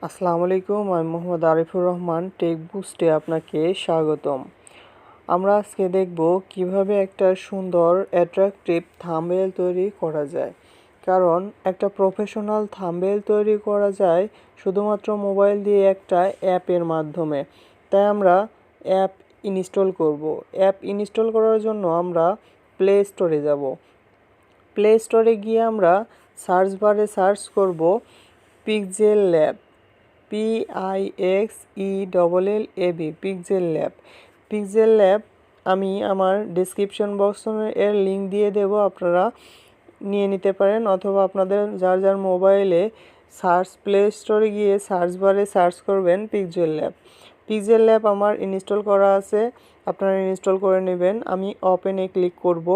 আসসালামু আলাইকুম, আমি মোহাম্মদ আরিফুর রহমান টেক বুস্টে আপনাকে স্বাগতম। আমরা আজকে দেখব কিভাবে একটা সুন্দর অ্যাট্রাকটিভ থাম্বনেল তৈরি করা যায়। কারণ একটা প্রফেশনাল থাম্বনেল তৈরি করা যায় শুধুমাত্র মোবাইল দিয়ে একটা অ্যাপের মাধ্যমে। তাই আমরা অ্যাপ ইনস্টল করব। অ্যাপ ইনস্টল করার জন্য আমরা প্লে স্টোরে যাব। প্লে স্টোরে গিয়ে আমরা সার্চ বারে সার্চ করব pixel lab, PIXELLAB, pixel lab. Pixel lab আমি আমার ডেসক্রিপশন বক্সে এর লিঙ্ক দিয়ে দেব, আপনারা নিয়ে নিতে পারেন, অথবা আপনাদের যার যার মোবাইলে প্লে স্টোরে গিয়ে সার্চ বারে সার্চ করবেন পিক্সেল ল্যাব। পিক্সেল ল্যাব আমার ইনস্টল করা আছে, আপনারা ইনস্টল করে নেবেন। আমি ওপেনে ক্লিক করব।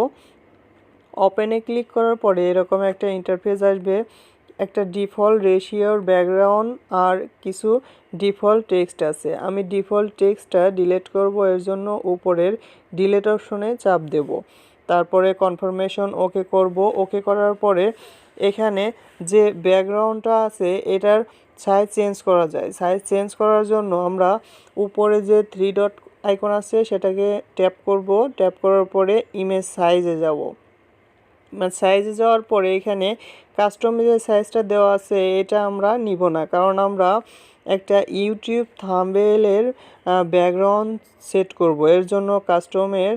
ওপেনে ক্লিক করার পরে এরকম একটা ইন্টারফেস আসবে। একটা ডিফল্ট রেশিওর ব্যাকগ্রাউন্ড আর কিছু ডিফল্ট টেক্সট আছে। আমি ডিফল্ট টেক্সটটা ডিলিট করব, এর জন্য উপরের ডিলিট অপশনে চাপ দেব। তারপরে কনফার্মেশন ওকে করব। ওকে করার পরে এখানে যে ব্যাকগ্রাউন্ডটা আছে এটার সাইজ চেঞ্জ করা যায়। সাইজ চেঞ্জ করার জন্য আমরা উপরে যে 3 ডট আইকন আছে সেটাকে ট্যাপ করব। ট্যাপ করার পরে ইমেজ সাইজে যাব। সাইজে যাওয়ার পরে এখানে কাস্টমে যে সাইজটা দেওয়া আছে এটা আমরা নিব না, কারণ আমরা একটা ইউটিউব থাম্বনেলের ব্যাকগ্রাউন্ড সেট করব। এর জন্য কাস্টমের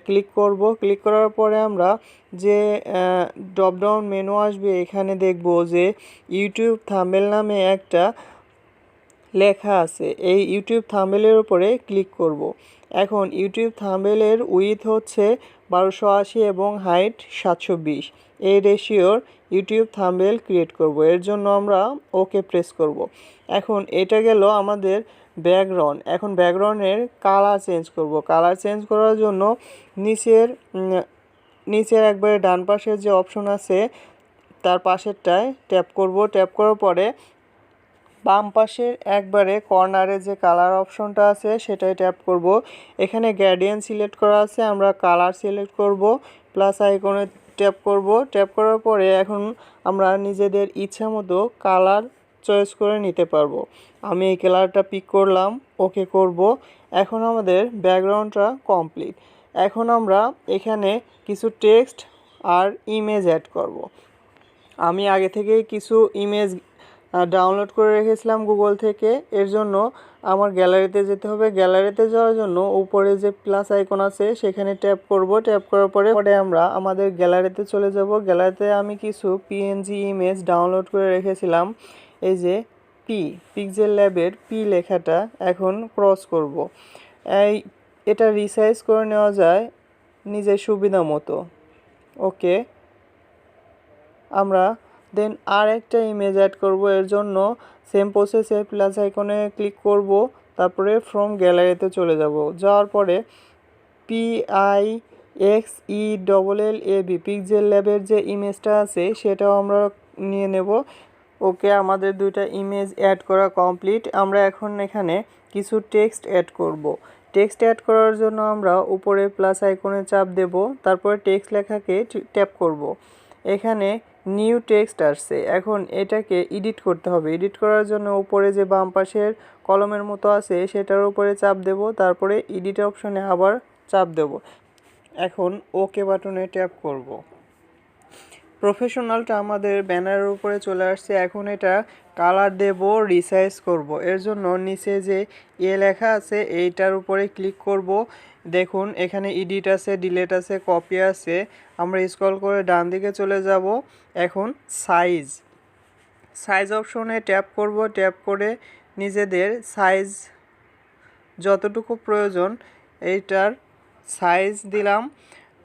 ক্লিক করব। ক্লিক করার পরে আমরা যে ড্রপডাউন মেনু আসবে এখানে দেখব যে ইউটিউব থাম্বনেল নামে একটা লেখা আছে। এই ইউটিউব থাম্বনেলের উপরে ক্লিক করব। এখন ইউটিউব থাম্বনেলের উইথ হচ্ছে 1280 এবং হাইট 720। এই রেশিওর ইউটিউব থাম্বনেল ক্রিয়েট করব। এর জন্য আমরা ওকে প্রেস করব। এখন এটা গেল আমাদের ব্যাকগ্রাউন্ড। এখন ব্যাকগ্রাউন্ডের কালার চেঞ্জ করব। কালার চেঞ্জ করার জন্য নিচের একবারে ডান পাশের যে অপশন আছে তার পাশেরটায় ট্যাপ করব। ট্যাপ করার পরে বাম পাশের একবারে কর্নারে যে কালার অপশনটা আছে সেটাই ট্যাপ করব। এখানে গ্রেডিয়েন্ট সিলেক্ট করা আছে, আমরা কালার সিলেক্ট করব, প্লাস আইকনে ট্যাপ করব। ট্যাপ করার পরে এখন আমরা নিজেদের ইচ্ছা মতো কালার চয়েস করে নিতে পারবো। আমি এই কালারটা পিক করলাম, ওকে করব। এখন আমাদের ব্যাকগ্রাউন্ডটা কমপ্লিট। এখন আমরা এখানে কিছু টেক্সট আর ইমেজ অ্যাড করব। আমি আগে থেকেই কিছু ইমেজ ডাউনলোড করে রেখেছিলাম গুগল থেকে। এর জন্য আমার গ্যালারিতে যেতে হবে। গ্যালারিতে যাওয়ার জন্য উপরে যে প্লাস আইকন আছে সেখানে ট্যাপ করব। ট্যাপ করার পরে আমরা আমাদের গ্যালারিতে চলে যাব। গ্যালারিতে আমি কিছু পিএনজি ইমেজ ডাউনলোড করে রেখেছিলাম। এই যে পিক্সেল ল্যাবের পি লেখাটা এখন ক্রস করব। এটা রিসাইজ করে নেওয়া যায় নিজের সুবিধা মতো। ওকে, আমরা দেন আর একটা ইমেজ অ্যাড করব। এর জন্য সেম প্রসেসে প্লাস আইকনে ক্লিক করব, তারপরে ফ্রম গ্যালারিতে চলে যাব। যাওয়ার পরে PIXELLAB পিক্সেল ল্যাবের যে ইমেজটা আছে সেটাও আমরা নিয়ে নেব। ওকে, আমাদের দুইটা ইমেজ অ্যাড করা কমপ্লিট। আমরা এখন এখানে কিছু টেক্সট অ্যাড করব। টেক্সট অ্যাড করার জন্য আমরা উপরে প্লাস আইকনে চাপ দেব, তারপরে টেক্সট লেখাকে ট্যাপ করব। এখানে নিউ টেক্সট আসছে। এখন এটাকে এডিট করতে হবে। এডিট করার জন্য উপরে যে বাম পাশের কলমের মতো আছে সেটার উপরে চাপ দেব, তারপরে এডিট অপশনে আবার চাপ দেব। এখন ওকে বাটনে ট্যাপ করব। প্রফেশনালটা আমাদের ব্যানারের উপরে চলে আসছে। এখন এটা কালার দেব, রিসাইজ করব। এর জন্য নিচে যে লেখা আছে এইটার উপরে ক্লিক করব। দেখুন এখানে এডিট আছে, ডিলিট আছে, কপি আছে। আমরা স্ক্রল করে ডান দিকে চলে যাব। এখন সাইজ অপশনে ট্যাপ করব। ট্যাপ করে নিজেদের সাইজ যতটুকু প্রয়োজন এইটার সাইজ দিলাম।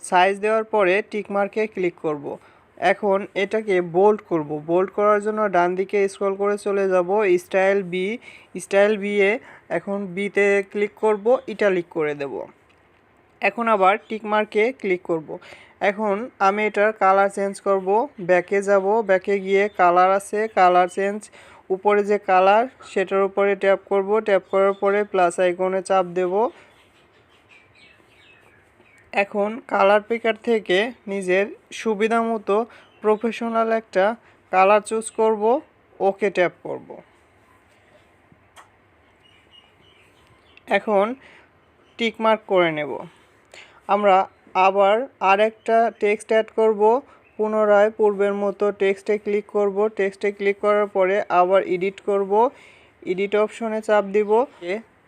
সাইজ দেওয়ার পরে টিকমার্কে ক্লিক করব। এখন এটাকে বোল্ড করব। বোল্ড করার জন্য ডান দিকে স্ক্রল করে চলে যাব স্টাইল বিয়ে এখন বিতে ক্লিক করব, ইটালিক করে দেব। এখন আবার টিকমার্কে ক্লিক করব। এখন আমি এটার কালার চেঞ্জ করব। ব্যাকে যাব, ব্যাকে গিয়ে কালার আছে, কালার চেঞ্জ, উপরে যে কালার সেটার উপরে ট্যাপ করব। ট্যাপ করার পরে প্লাস আইকনে চাপ দেব। এখন কালার পিকার থেকে নিজের সুবিধা মতো প্রফেশনাল একটা কালার চুজ করব, ওকে ট্যাপ করব। এখন টিক মার্ক করে নেব। আমরা আবার আরেকটা টেক্সট অ্যাড করব। পুনরায় পূর্বের মতো টেক্সটে ক্লিক করব। টেক্সটে ক্লিক করার পরে আবার এডিট করব। এডিট অপশনে চাপ দিব,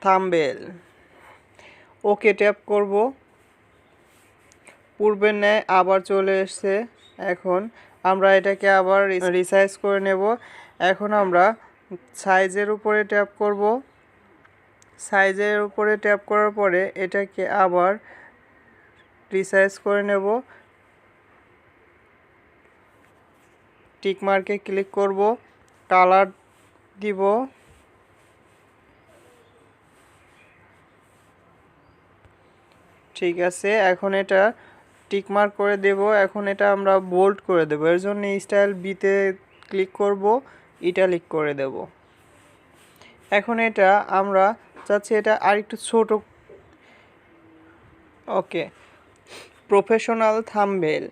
থাম্বনেল, ওকে ট্যাপ করব। পূর্বের ন্যায় আবার চলে এসেছে। এখন আমরা এটাকে আবার রিসাইজ করে নেব। এখন আমরা সাইজের উপরে ট্যাপ করব। সাইজের উপরে ট্যাপ করার পরে এটাকে আবার রিসাইজ করে নেব। টিক মার্কে ক্লিক করব, কালার দিব, ঠিক আছে। এখন এটা টিক মার্ক করে দেব। এখন এটা আমরা বোল্ড করে দেব। এর জন্য স্টাইল বিতে ক্লিক করব, ইটালিক করে দেব। এখন এটা আমরা চাচ্ছি এটা আরেকটু ছোট। ওকে, প্রফেশনাল থাম্বনেল।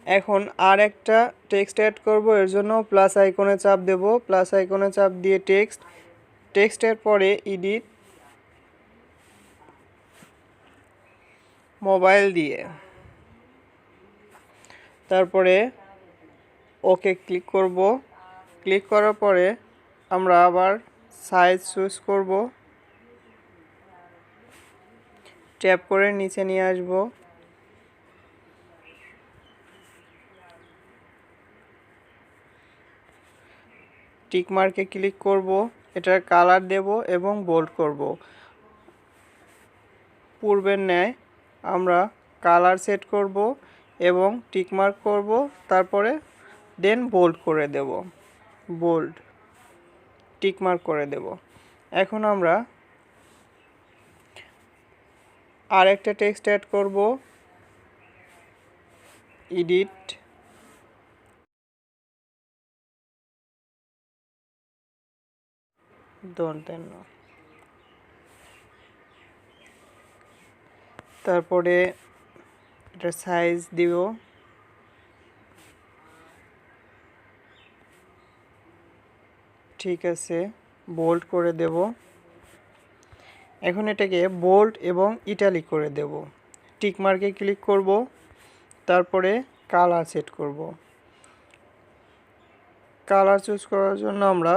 এখন আর একটা টেক্সট অ্যাড করব। এর জন্য প্লাস আইকনে চাপ দেব। প্লাস আইকনে চাপ দিয়ে টেক্সটের পরে এডিট, মোবাইল দিয়ে তারপরে ওকে ক্লিক করব। ক্লিক করার পরে আমরা আবার সাইজ চুজ করব, ট্যাপ করে নিচে নিয়ে আসব। টিক মার্কে ক্লিক করব, এটার কালার দেব এবং বোল্ড করব। পূর্বের ন্যায় আমরা কালার সেট করব এবং টিক মার্ক করব, তারপরে দেন বোল্ড করে দেব, বোল্ড, টিক মার্ক করে দেব। এখন আমরা আরেকটা টেক্সট অ্যাড করব, এডিট, তারপরে এটা সাইজ দিব, ঠিক আছে, বোল্ড করে দেব। এখন এটাকে বোল্ড এবং ইটালিক করে দেব। টিক মার্কে ক্লিক করব, তারপরে কালার সেট করব। কালার চুজ করার জন্য আমরা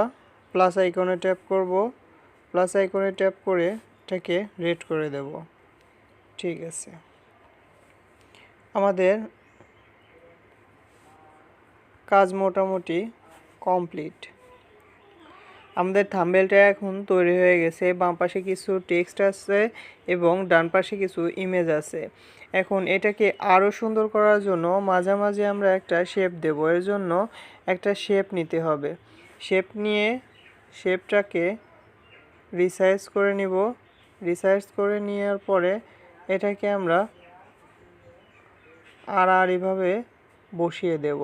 প্লাস আইকনে ট্যাপ করব। প্লাস আইকনে ট্যাপ করে এটাকে রেড করে দেব, ঠিক আছে। আমাদের কাজ মোটামুটি কমপ্লিট। আমাদের থাম্বনেলটা এখন তৈরি হয়ে গেছে। বাম পাশে কিছু টেক্সট আছে এবং ডান পাশে কিছু ইমেজ আছে। এখন এটাকে আরও সুন্দর করার জন্য মাঝামাঝি আমরা একটা শেপ দেব। এর জন্য একটা শেপ নিতে হবে। শেপ নিয়ে শেপটাকে রিসাইজ করে নিব। রিসাইজ করে নেওয়ার পরে এটাকে আমরা আড়াআড়িভাবে বসিয়ে দেব,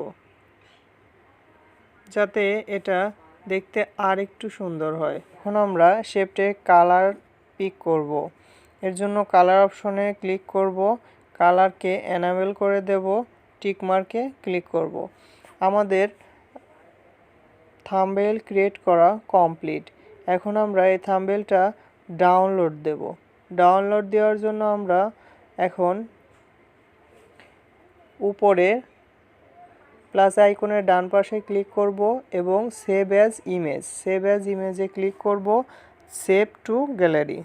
যাতে এটা দেখতে আর একটু সুন্দর হয়। এখন আমরা শেপটে কালার পিক করব। এর জন্য কালার অপশনে ক্লিক করব, কালারকে এনাবেল করে দেব, টিক মার্কে ক্লিক করব। আমাদের থাম্বনেল ক্রিয়েট করা কমপ্লিট। এখন আমরা এই থাম্বনেলটা ডাউনলোড দেব। ডাউনলোড দেওয়ার জন্য আমরা এখন উপরে প্লাস আইকনের ডান পাশে ক্লিক করব এবং save as image, save as ইমেজে ক্লিক করব, সেভ টু গ্যালারি।